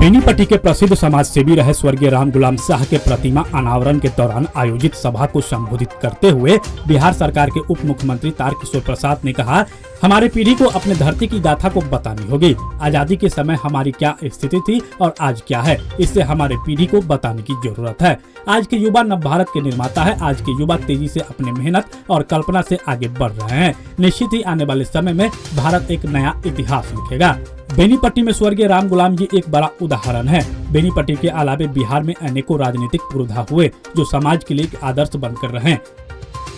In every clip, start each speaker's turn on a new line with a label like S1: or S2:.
S1: बेनीपट्टी के प्रसिद्ध समाज सेवी रहे स्वर्गीय राम गुलाम शाह के प्रतिमा अनावरण के दौरान आयोजित सभा को संबोधित करते हुए बिहार सरकार के उप मुख्यमंत्री तारकिशोर प्रसाद ने कहा, हमारे पीढ़ी को अपने धरती की गाथा को बतानी होगी। आजादी के समय हमारी क्या स्थिति थी और आज क्या है, इससे हमारे पीढ़ी को बताने की जरूरत है। आज के युवा नव भारत के निर्माता है। आज के युवा तेजी से अपने मेहनत और कल्पना से आगे बढ़ रहे हैं। निश्चित ही आने वाले समय में भारत एक नया इतिहास लिखेगा। बेनीपट्टी में स्वर्गीय राम गुलाम जी एक बड़ा उदाहरण है। बेनीपट्टी के अलावे बिहार में अनेकों राजनीतिक पुरोधा हुए जो समाज के लिए एक आदर्श बनकर रहे।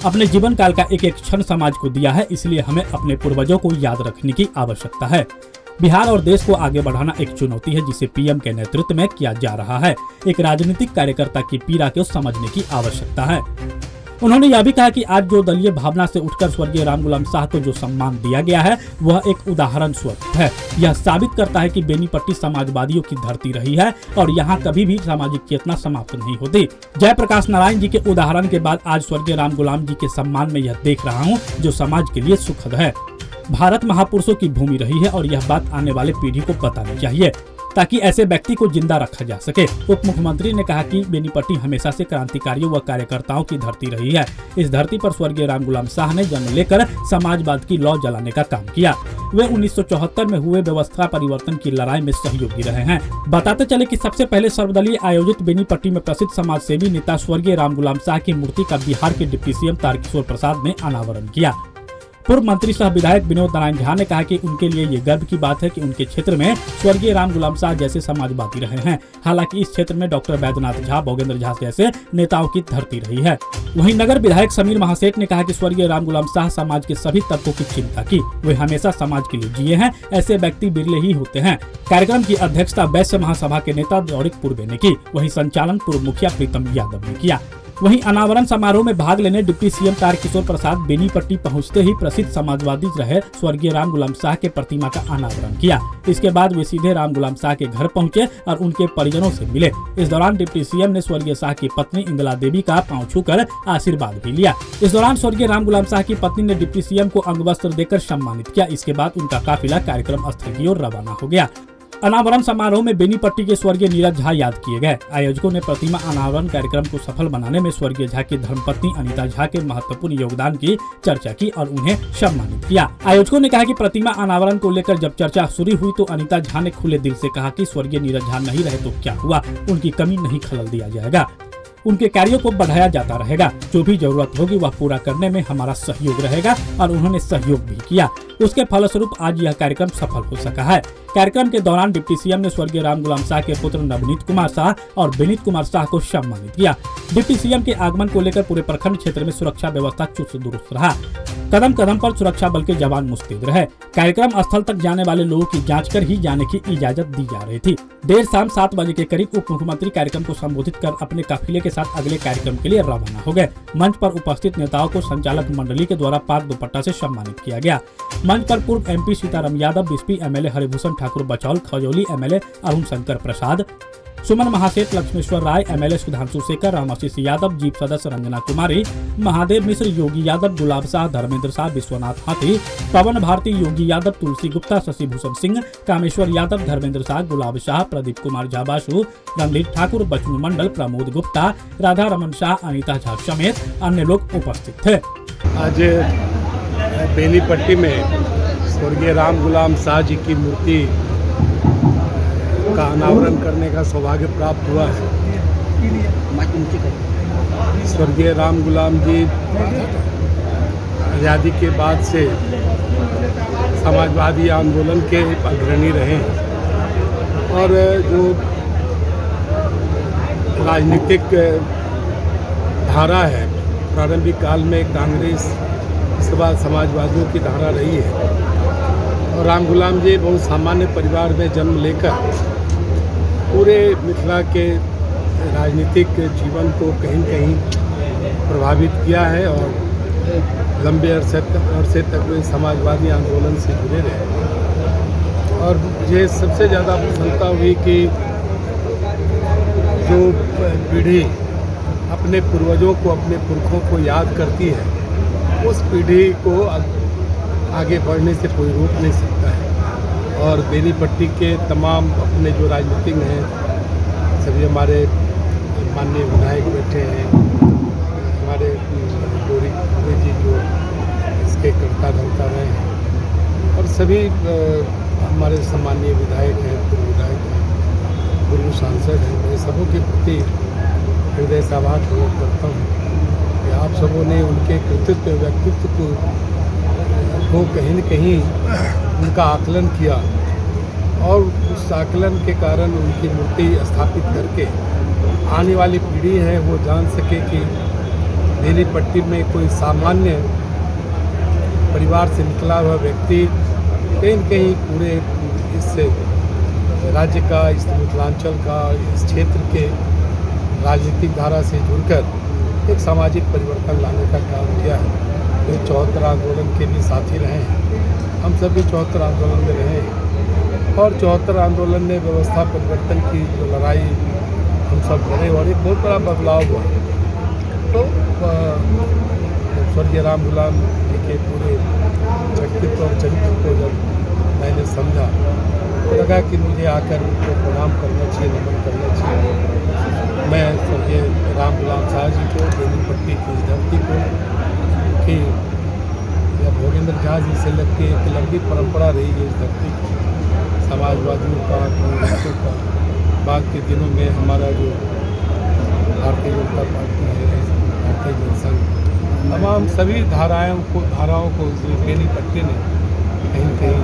S1: अपने जीवन काल का एक एक क्षण समाज को दिया है, इसलिए हमें अपने पूर्वजों को याद रखने की आवश्यकता है। बिहार और देश को आगे बढ़ाना एक चुनौती है जिसे पीएम के नेतृत्व में किया जा रहा है। एक राजनीतिक कार्यकर्ता की पीड़ा को समझने की आवश्यकता है। उन्होंने यह भी कहा कि आज जो दलीय भावना से उठकर स्वर्गीय राम गुलाम शाह को जो सम्मान दिया गया है वह एक उदाहरण स्वरूप है। यह साबित करता है कि बेनीपट्टी समाजवादियों की धरती रही है और यहाँ कभी भी सामाजिक चेतना समाप्त नहीं होती। जयप्रकाश नारायण जी के उदाहरण के बाद आज स्वर्गीय राम गुलाम जी के सम्मान में यह देख रहा हूँ जो समाज के लिए सुखद है। भारत महापुरुषों की भूमि रही है और यह बात आने वाले पीढ़ी को बतानी चाहिए ताकि ऐसे व्यक्ति को जिंदा रखा जा सके। उप मुख्यमंत्री ने कहा कि बेनीपट्टी हमेशा से क्रांतिकारियों व कार्यकर्ताओं की धरती रही है। इस धरती पर स्वर्गीय राम गुलाम शाह ने जन्म लेकर समाजवाद की लौ जलाने का काम किया। वे 1974 में हुए व्यवस्था परिवर्तन की लड़ाई में सहयोगी रहे हैं। बताते चले कि सबसे पहले सर्वदलीय आयोजित बेनीपट्टी में प्रसिद्ध समाज सेवी नेता स्वर्गीय राम गुलाम शाह की मूर्ति का बिहार के डिप्टी सीएम तारकिशोर प्रसाद ने अनावरण किया। पूर्व मंत्री सह विधायक विनोद नारायण झा ने कहा कि उनके लिए ये गर्व की बात है कि उनके क्षेत्र में स्वर्गीय राम गुलाम शाह जैसे समाजवादी रहे हैं। हालांकि इस क्षेत्र में डॉक्टर वैद्यनाथ झा, भोगेंद्र झा जैसे नेताओं की धरती रही है। वहीं नगर विधायक समीर महासेठ ने कहा कि स्वर्गीय राम गुलाम शाह समाज के सभी तबकों की चिंता की। वे हमेशा समाज के लिए जिए हैं। ऐसे व्यक्ति बिरले ही होते हैं। कार्यक्रम की अध्यक्षता वैश्य महासभा के नेता दौरिक पूर्वे ने की। वहीं संचालन पूर्व मुखिया प्रीतम यादव ने किया। वहीं अनावरण समारोह में भाग लेने डिप्टी सीएम तारकिशोर प्रसाद बेनीपट्टी पहुंचते ही प्रसिद्ध समाजवादी रहे स्वर्गीय राम गुलाम शाह के प्रतिमा का अनावरण किया। इसके बाद वे सीधे राम गुलाम शाह के घर पहुंचे और उनके परिजनों से मिले। इस दौरान डिप्टी सीएम ने स्वर्गीय शाह की पत्नी इंदिरा देवी का पांव छूकर आशीर्वाद भी लिया। इस दौरान स्वर्गीय राम गुलाम शाह की पत्नी ने डिप्टी सीएम को अंगवस्त्र देकर सम्मानित किया। इसके बाद उनका काफिला कार्यक्रम स्थल की ओर रवाना हो गया। अनावरण समारोह में बेनीपट्टी के स्वर्गीय नीरज झा याद किए गए। आयोजकों ने प्रतिमा अनावरण कार्यक्रम को सफल बनाने में स्वर्गीय झा की धर्मपत्नी अनीता झा के महत्वपूर्ण योगदान की चर्चा की और उन्हें सम्मानित किया। आयोजकों ने कहा कि प्रतिमा अनावरण को लेकर जब चर्चा शुरू हुई तो अनीता झा ने खुले दिल से कहा कि स्वर्गीय नीरज झा नहीं रहे तो क्या हुआ, उनकी कमी नहीं खलल दिया जाएगा। उनके कार्यों को बढ़ाया जाता रहेगा। जो भी जरूरत होगी वह पूरा करने में हमारा सहयोग रहेगा और उन्होंने सहयोग भी किया। उसके फलस्वरूप आज यह कार्यक्रम सफल हो सका है। कार्यक्रम के दौरान डिप्टी सीएम ने स्वर्गीय राम गुलाम शाह के पुत्र नवनीत कुमार शाह और विनीत कुमार शाह को सम्मानित किया। डिप्टी सीएम के आगमन को लेकर पूरे प्रखंड क्षेत्र में सुरक्षा व्यवस्था चुस्त दुरुस्त रहा। कदम कदम पर सुरक्षा बल के जवान मुस्तैद रहे। कार्यक्रम स्थल तक जाने वाले लोगों की जांच कर ही जाने की इजाजत दी जा रही थी। देर शाम 7 बजे के करीब उप मुख्यमंत्री कार्यक्रम को संबोधित कर अपने काफिले के साथ अगले कार्यक्रम के लिए रवाना हो गए। मंच पर उपस्थित नेताओं को संचालक मंडली के द्वारा पाग दुपट्टा से सम्मानित किया गया। मंच पर पूर्व MP Sitaram Yadav, Bisfi MLA Haribhushan Thakur Bachaul, Khajauli MLA Arun Shankar Prasad, Suman Mahaseth, Lakshmeshwar Rai, MLA Sudhanshu Shekhar, Ramashish Yadav, jeep सदस्य रंजना कुमारी, महादेव मिश्र, योगी यादव, गुलाब शाह, धर्मेंद्र शाह, विश्वनाथ हाथी, पवन भारती, योगी यादव, तुलसी गुप्ता, शशि भूषण सिंह, कामेश्वर यादव, धर्मेंद्र शाह, गुलाब शाह, प्रदीप कुमार झा बासु, रणधीर ठाकुर, बचनू मंडल, प्रमोद गुप्ता, राधा रमन शाह, अनीता झा समेत अन्य लोग उपस्थित थे।
S2: आज बेनीपट्टी में स्वर्गीय राम गुलाम शाह जी की मूर्ति का अनावरण करने का सौभाग्य प्राप्त हुआ है। स्वर्गीय राम गुलाम जी आज़ादी के बाद से समाजवादी आंदोलन के अग्रणी रहे हैं और जो राजनीतिक धारा है प्रारंभिक काल में कांग्रेस, इसके बाद समाजवादियों की धारा रही है। और राम गुलाम जी बहुत सामान्य परिवार में जन्म लेकर पूरे मिथिला के राजनीतिक जीवन को कहीं कहीं प्रभावित किया है और लंबे अरसे तक वे समाजवादी आंदोलन से जुड़े रहे। और मुझे सबसे ज़्यादा प्रसन्नता हुई कि जो पीढ़ी अपने पूर्वजों को, अपने पुरखों को याद करती है, उस पीढ़ी को आगे बढ़ने से कोई रोक नहीं सकता है। और बेनीपट्टी के तमाम अपने जो राजनीतिक हैं सभी हमारे माननीय विधायक बैठे हैं, हमारे गौरी जी जो इसके कर्ता धर्ता रहे हैं और सभी हमारे सम्मानीय विधायक हैं, पूर्व विधायक हैं, पूर्व सांसद हैं। मैं सबों के प्रति हृदय से आभार प्रकट करता हूँ कि आप सबों ने उनके कृतित्व व्यक्तित्व को कहीं न कहीं उनका आकलन किया और उस आकलन के कारण उनकी मूर्ति स्थापित करके आने वाली पीढ़ी है वो जान सके कि बेनीपट्टी में कोई सामान्य परिवार से निकला हुआ व्यक्ति कहीं न कहीं पूरे इस राज्य का, इस मिथिलांचल का, इस क्षेत्र के राजनीतिक धारा से जुड़कर एक सामाजिक परिवर्तन लाने का काम किया है। ये 74 आंदोलन के भी साथी रहे हैं, हम सभी 74 आंदोलन में रहे हैं और 74 आंदोलन ने व्यवस्था परिवर्तन की जो लड़ाई हम सब लड़े और एक बहुत बड़ा बदलाव हुआ। तो स्वर्गीय राम गुलाम जी के पूरे व्यक्तित्व और चरित्र को जब मैंने समझा तो लगा कि मुझे आकर उनको प्रणाम करना चाहिए, नमन करना चाहिए। मैं स्वर्गीय राम गुलाम शाह जी को, बेनीपट्टी की इस धरती को कि जब भोगेंद्र झा जी से लग के एक लंबी परंपरा रही है इस धरती की, समाजवादियों का, कांग्रेसों का, बाद के दिनों में हमारा जो भारतीय जनता पार्टी है, भारतीय जनसंघ, तमाम सभी धाराओं को बेनीपट्टी ने कहीं न कहीं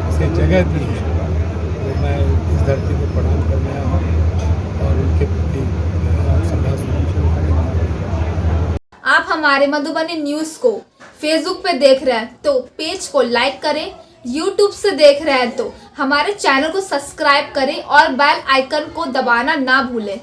S2: इसे जगह दी है। तो मैं इस धरती को प्रणाम करने आया हूँ और उनके प्रति श्रद्धासुमन।
S3: आप हमारे मधुबनी न्यूज़ को फेसबुक पे देख रहे हैं तो पेज को लाइक करें, यूट्यूब से देख रहे हैं तो हमारे चैनल को सब्सक्राइब करें और बेल आइकन को दबाना ना भूलें।